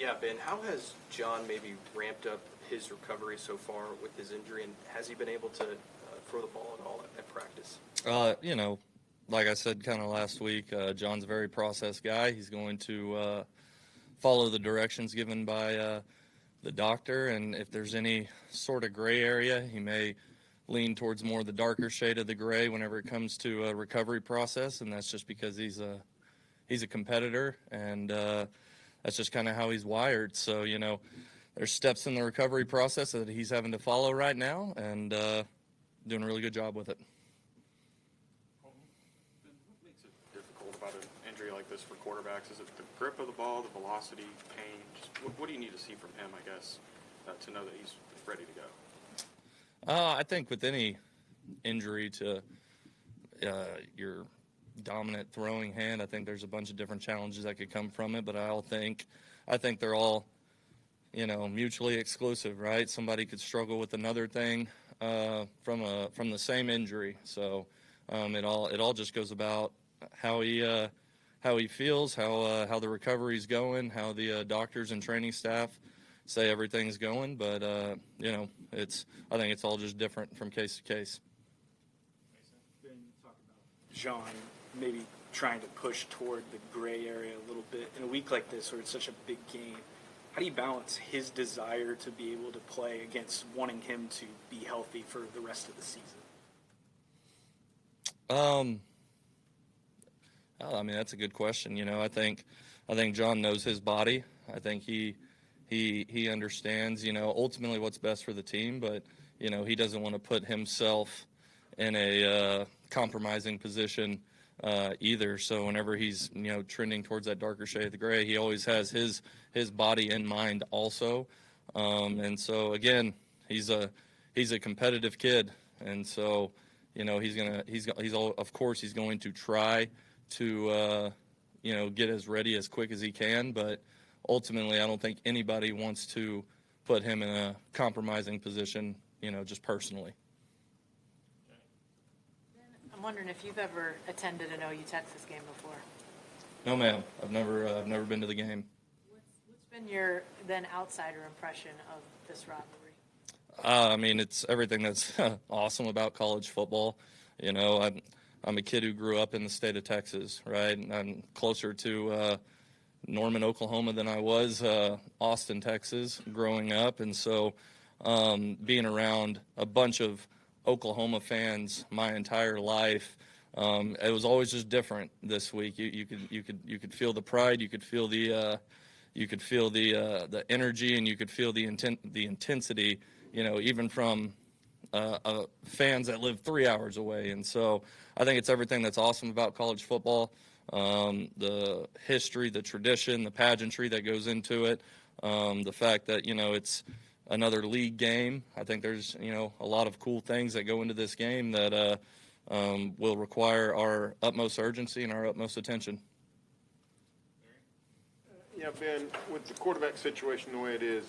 Yeah, Ben, how has John maybe ramped up his recovery so far with his injury, and has he been able to throw the ball at all at practice? You know, like I said kind of last week, John's a very process guy. He's going to follow the directions given by the doctor, and if there's any sort of gray area, he may lean towards more the darker shade of the gray whenever it comes to a recovery process, and that's just because he's a competitor, and that's just kind of how he's wired. So, you know, there's steps in the recovery process that he's having to follow right now, and doing a really good job with it. What makes it difficult about an injury like this for quarterbacks? Is it the grip of the ball, the velocity, pain? Just what do you need to see from him, I guess, to know that he's ready to go? I think with any injury to your dominant throwing hand, I think there's a bunch of different challenges that could come from it. But I think they're all, you know, mutually exclusive, right? Somebody could struggle with another thing from the same injury. So it all just goes about how he feels, how the recovery's going, how the doctors and training staff say everything's going. But you know, I think it's all just different from case to case. Ben, you talk about John maybe trying to push toward the gray area a little bit in a week like this where it's such a big game. How do you balance his desire to be able to play against wanting him to be healthy for the rest of the season? I mean, that's a good question. You know, I think John knows his body. I think he understands, you know, ultimately what's best for the team, but, you know, he doesn't want to put himself in a compromising position either. So whenever he's, you know, trending towards that darker shade of the gray, he always has his body in mind also. And so again, he's a competitive kid, and so, you know, he's of course he's going to try to you know, get as ready as quick as he can, but ultimately I don't think anybody wants to put him in a compromising position, you know, just personally. I'm wondering if you've ever attended an OU Texas game before. No, ma'am. I've never been to the game. What's been your then outsider impression of this rivalry? I mean, it's everything that's awesome about college football. You know, I'm a kid who grew up in the state of Texas, right? And I'm closer to Norman, Oklahoma than I was Austin, Texas, growing up. And so being around a bunch of Oklahoma fans my entire life, it was always just different this week. You could feel the pride, you could feel the energy, and you could feel the intensity, you know, even from fans that live 3 hours away. And so I think it's everything that's awesome about college football, the history, the tradition, the pageantry that goes into it, the fact that, you know, it's another league game. I think there's, you know, a lot of cool things that go into this game that will require our utmost urgency and our utmost attention. Yeah, Ben, with the quarterback situation the way it is,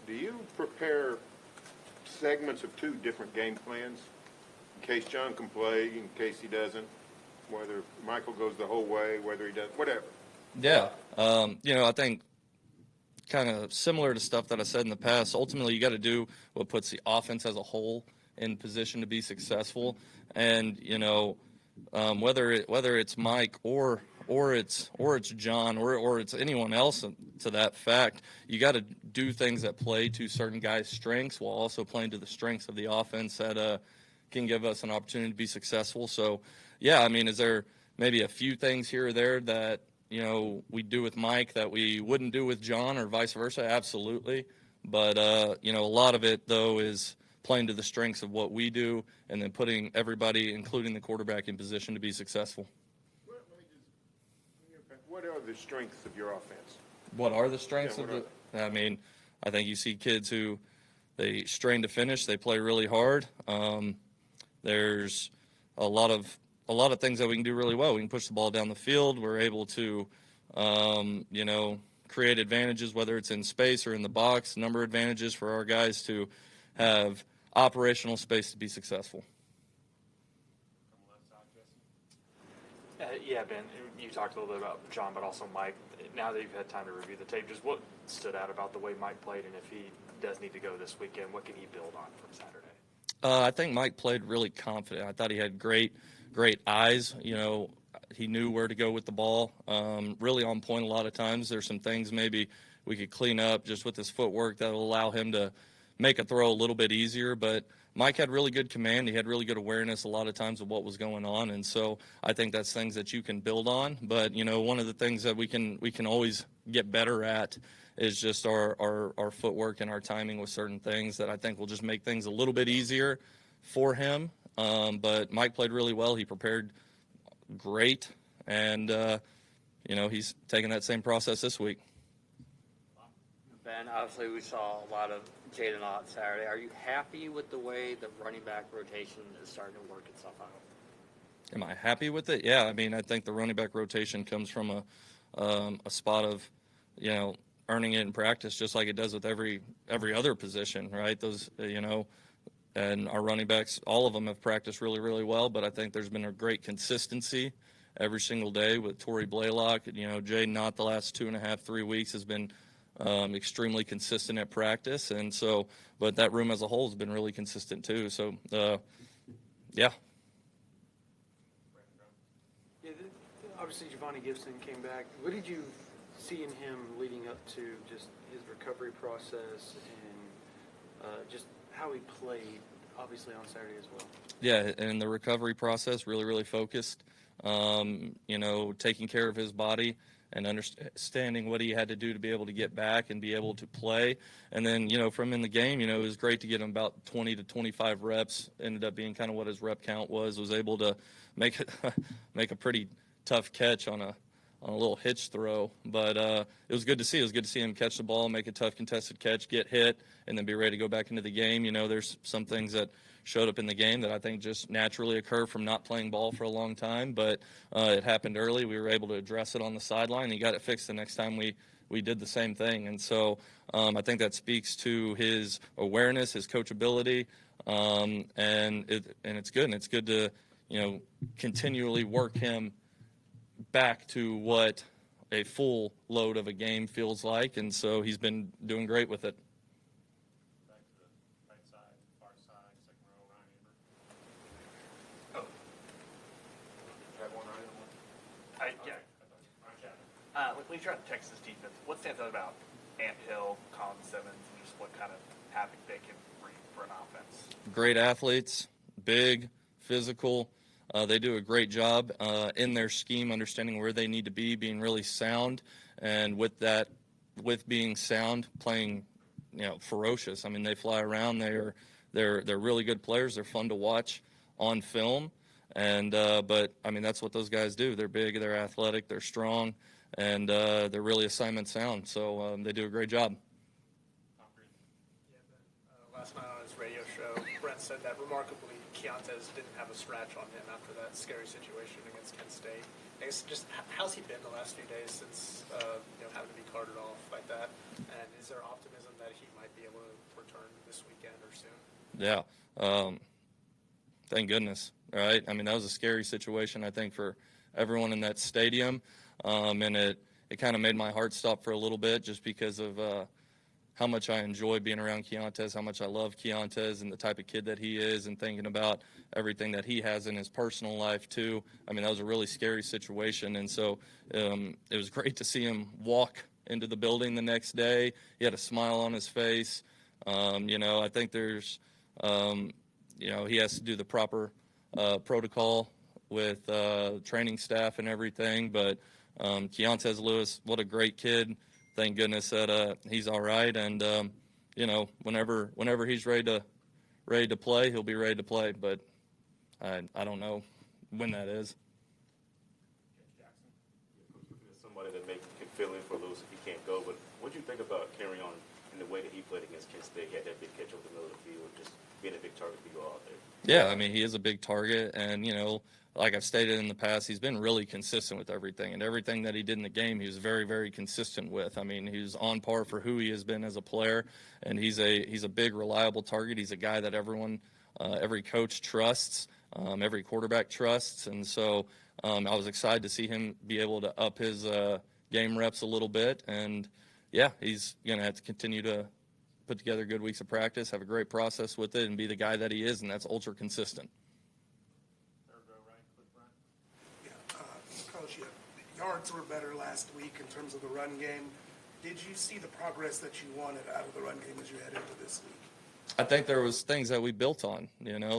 do you prepare segments of two different game plans in case John can play, in case he doesn't, whether Michael goes the whole way, whether he does, whatever? Yeah. You know, I think kind of similar to stuff that I said in the past, ultimately you got to do what puts the offense as a whole in position to be successful. And, you know, whether it's Mike or it's John or it's anyone else to that fact, you got to do things that play to certain guys' strengths while also playing to the strengths of the offense that can give us an opportunity to be successful. So, yeah, I mean, is there maybe a few things here or there that, you know, we do with Mike that we wouldn't do with John or vice versa? Absolutely. But, you know, a lot of it, though, is playing to the strengths of what we do and then putting everybody, including the quarterback, in position to be successful. What are the strengths of your offense? What are the strengths of the – I mean, I think you see kids who they strain to finish. They play really hard. There's a lot of things that we can do really well. We can push the ball down the field. We're able to, you know, create advantages, whether it's in space or in the box, number of advantages for our guys to have operational space to be successful. Yeah, Ben, you talked a little bit about John, but also Mike. Now that you've had time to review the tape, just what stood out about the way Mike played, and if he does need to go this weekend, what can he build on from Saturday? I think Mike played really confident. I thought he had great eyes. You know, he knew where to go with the ball. Really on point a lot of times. There's some things maybe we could clean up just with his footwork that will allow him to make a throw a little bit easier. But Mike had really good command. He had really good awareness a lot of times of what was going on. And so I think that's things that you can build on. But, you know, one of the things that we can always get better at is just our footwork and our timing with certain things that I think will just make things a little bit easier for him. But Mike played really well. He prepared great. And, you know, he's taking that same process this week. Ben, obviously we saw a lot of Jaden Ott Saturday. Are you happy with the way the running back rotation is starting to work itself out? Am I happy with it? Yeah, I mean, I think the running back rotation comes from a spot of, you know, earning it in practice, just like it does with every other position, right? Those, you know, and our running backs, all of them have practiced really, really well. But I think there's been a great consistency every single day with Torrey Blaylock. You know, Jaden Ott the last 2.5, 3 weeks has been extremely consistent at practice, and so, but that room as a whole has been really consistent too. So, yeah. Yeah, obviously Giovanni Gibson came back. What did you see in him leading up to just his recovery process and just how he played, obviously on Saturday as well? Yeah, and the recovery process, really, really focused. You know, taking care of his body and understanding what he had to do to be able to get back and be able to play. And then, you know, from in the game, you know, it was great to get him about 20 to 25 reps. Ended up being kind of what his rep count was able to make a pretty tough catch on a little hitch throw. But it was good to see. It was good to see him catch the ball, make a tough contested catch, get hit, and then be ready to go back into the game. You know, there's some things that showed up in the game that I think just naturally occur from not playing ball for a long time, but it happened early. We were able to address it on the sideline. He got it fixed the next time we did the same thing. And so I think that speaks to his awareness, his coachability, and it's good. And it's good to, you know, continually work him back to what a full load of a game feels like. And so he's been doing great with it. When you try to Texas defense, what stands out about Ant Hill, Colin Simmons, and just what kind of havoc they can bring for an offense? Great athletes, big, physical. They do a great job in their scheme, understanding where they need to be, being really sound, and with being sound, playing, you know, ferocious. I mean, they fly around. They're really good players. They're fun to watch on film, and but I mean, that's what those guys do. They're big, they're athletic, they're strong, and they're really assignment sound. So they do a great job. Last night on his radio show, Brent said that remarkably, Keontae didn't have a scratch on him after that scary situation against Kent State. I guess just how's he been the last few days since you know, having to be carted off like that? And is there optimism that he might be able to return this weekend or soon? Yeah. Thank goodness. Right. I mean, that was a scary situation, I think, for everyone in that stadium. And it kind of made my heart stop for a little bit just because of how much I enjoy being around Keontae, how much I love Keontae and the type of kid that he is, and thinking about everything that he has in his personal life too. I mean, that was a really scary situation. And so it was great to see him walk into the building the next day. He had a smile on his face. You know, I think there's, you know, he has to do the proper protocol with training staff and everything. But Keontae Lewis, what a great kid. Thank goodness that he's all right. And, you know, whenever he's ready to play, he'll be ready to play. But I don't know when that is. Somebody that can fill in for Lewis if he can't go. But what do you think about carrying on in the way that he played against Kent State? He had that big catch over the middle of the field, just being a big target to go out there. Yeah, I mean, he is a big target, and, you know, like I've stated in the past, he's been really consistent with everything, and everything that he did in the game, he was very, very consistent with. I mean, he's on par for who he has been as a player, and he's a big, reliable target. He's a guy that everyone, every coach trusts, every quarterback trusts, and so I was excited to see him be able to up his game reps a little bit. And, yeah, he's going to have to continue to put together good weeks of practice, have a great process with it, and be the guy that he is, and that's ultra consistent. Coach, yards were better last week in terms of the run game. Did you see the progress that you wanted out of the run game as you head into this week? I think there was things that we built on,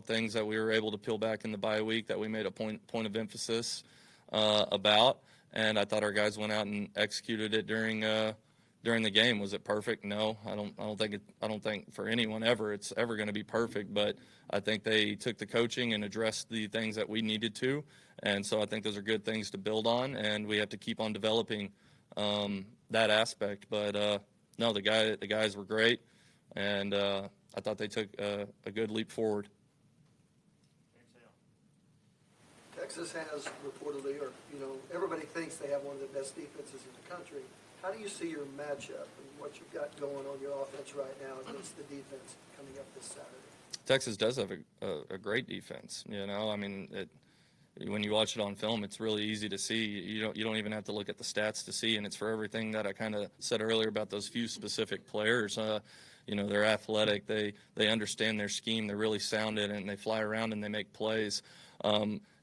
things that we were able to peel back in the bye week that we made a point of emphasis about, and I thought our guys went out and executed it during the game. Was it perfect? No, I don't think for anyone ever it's ever going to be perfect, but I think they took the coaching and addressed the things that we needed to, and so I think those are good things to build on, and we have to keep on developing that aspect. But no, the guys were great, and I thought they took a good leap forward. Texas has reportedly, or everybody thinks they have one of the best defenses in the country. How do you see your matchup and what you've got going on your offense right now against the defense coming up this Saturday? Texas does have a great defense. I mean, when you watch it on film, it's really easy to see. You don't even have to look at the stats to see, and it's for everything that I kind of said earlier about those few specific players. They're athletic. They understand their scheme. They're really sound in it, and they fly around and they make plays.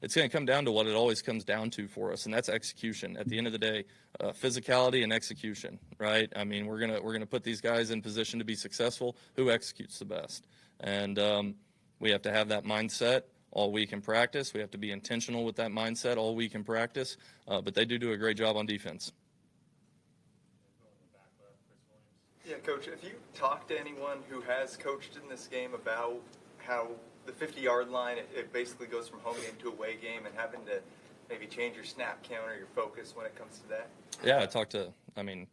It's going to come down to what it always comes down to for us, and that's execution. At the end of the day, physicality and execution, right? I mean, we're gonna put these guys in position to be successful. Who executes the best? And we have to have that mindset all week in practice. We have to be intentional with that mindset all week in practice. But they do a great job on defense. Yeah, Coach, if you talk to anyone who has coached in this game about how the 50-yard line, it basically goes from home game to away game, and having to maybe change your snap count or your focus when it comes to that? Yeah, I talked to,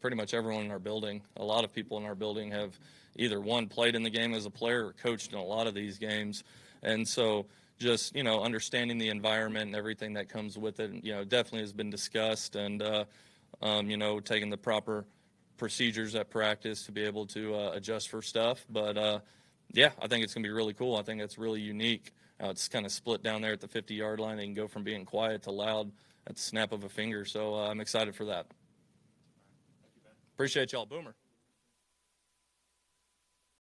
pretty much everyone in our building. A lot of people in our building have either, one, played in the game as a player or coached in a lot of these games. And so just, understanding the environment and everything that comes with it, definitely has been discussed, and, taking the proper procedures at practice to be able to adjust for stuff. But, yeah, I think it's going to be really cool. I think it's really unique. It's kind of split down there at the 50-yard line. They can go from being quiet to loud at the snap of a finger. So I'm excited for that. Appreciate y'all. Boomer.